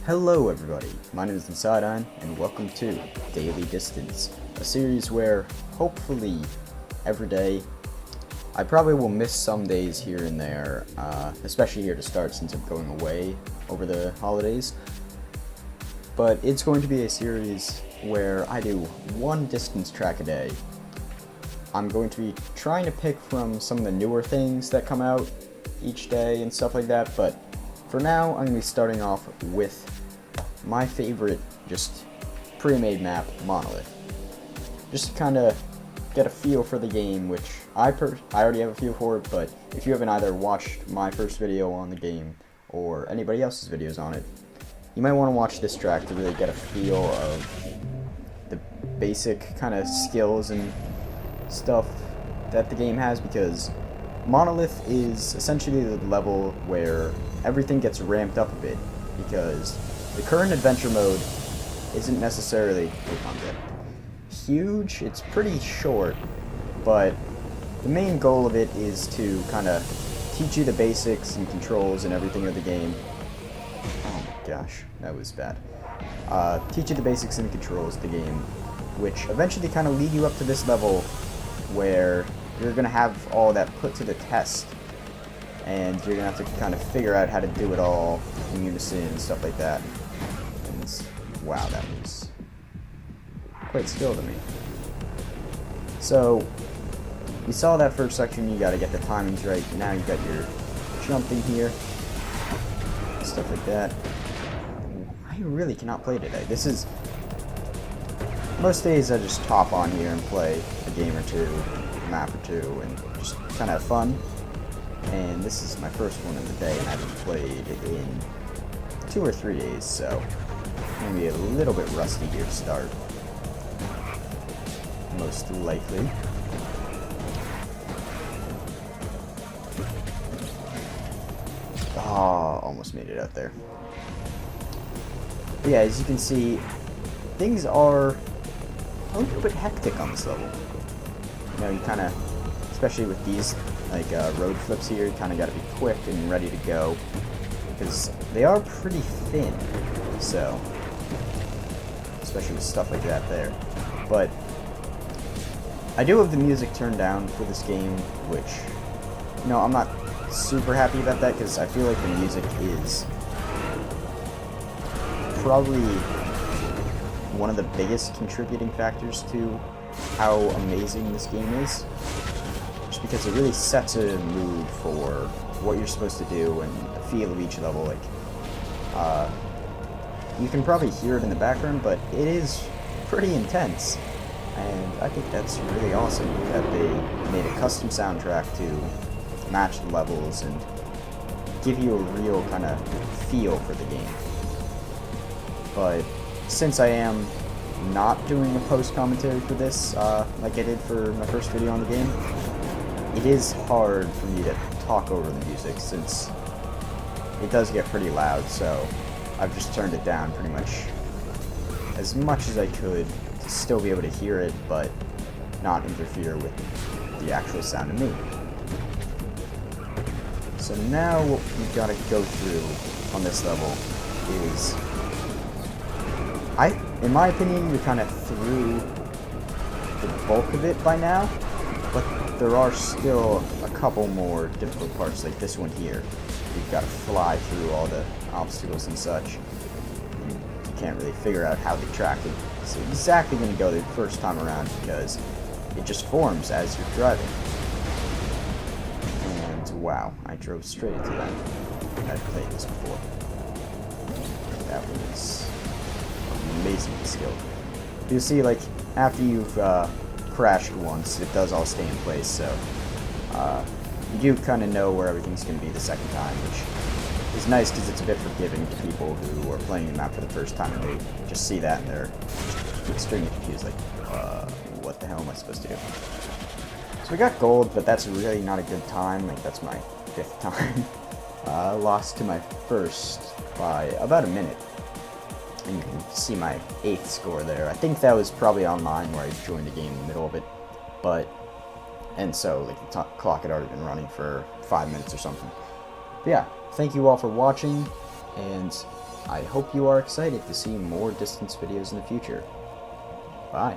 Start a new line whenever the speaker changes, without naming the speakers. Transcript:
Hello everybody, my name is Insidine, and welcome to Daily Distance, a series where, hopefully, every day, I probably will miss some days here and there, especially here to start since I'm going away over the holidays, but it's going to be a series where I do one distance track a day. I'm going to be trying to pick from some of the newer things that come out each day and stuff like that, but for now, I'm going to be starting off with my favorite, just pre-made map, Monolith. Just to kind of get a feel for the game, which I already have a feel for it, but if you haven't either watched my first video on the game or anybody else's videos on it, you might want to watch this track to really get a feel of the basic kind of skills and stuff that the game has, because Monolith is essentially the level where everything gets ramped up a bit, because the current adventure mode isn't necessarily huge. It's pretty short, but the main goal of it is to kind of teach you the basics and controls and everything of the game. Oh my gosh, that was bad. Teach you the basics and controls of the game, which eventually kind of lead you up to this level where you're going to have all that put to the test, and you're going to have to kind of figure out how to do it all in unison and stuff like that. And wow, that was quite skill to me. So, you saw that first section, you got to get the timings right. Now you got your jumping here, stuff like that. I really cannot play today. This is... most days I just hop on here and play a game or two, a map or two, and just kind of have fun. And this is my first one of the day, and I haven't played in 2 or 3 days, so I'm going to be a little bit rusty here to start. Most likely. Oh, almost made it out there. But yeah, as you can see, things are a little bit hectic on this level. You know, you kind of, especially with these like road flips here, you kind of got to be quick and ready to go, because they are pretty thin, so especially with stuff like that there. But I do have the music turned down for this game, which, you know, I'm not super happy about that, because I feel like the music is probably one of the biggest contributing factors to how amazing this game is, just because it really sets a mood for what you're supposed to do and the feel of each level. Like, you can probably hear it in the background, but it is pretty intense, and I think that's really awesome that they made a custom soundtrack to match the levels and give you a real kind of feel for the game. But since I am not doing a post-commentary for this, like I did for my first video on the game, it is hard for me to talk over the music, since it does get pretty loud, so I've just turned it down pretty much as I could to still be able to hear it, but not interfere with the actual sound of me. So now what we've got to go through on this level is, in my opinion, you're kind of through the bulk of it by now, but there are still a couple more difficult parts, like this one here. You've got to fly through all the obstacles and such. And you can't really figure out how the track is exactly going to go the first time around, because it just forms as you're driving. And wow, I drove straight into that. I've played this before. That was amazingly skilled. You'll see, like, after you've crashed once, it does all stay in place, so you do kind of know where everything's going to be the second time, which is nice because it's a bit forgiving to people who are playing the map for the first time and they just see that and they're extremely confused, like, what the hell am I supposed to do? So we got gold, but that's really not a good time. Like, that's my 5th time. I lost to my first by about a minute. And you can see my 8th score there. I think that was probably online where I joined the game in the middle of it. But, and so, like, the clock had already been running for 5 minutes or something. But yeah, thank you all for watching, and I hope you are excited to see more distance videos in the future. Bye.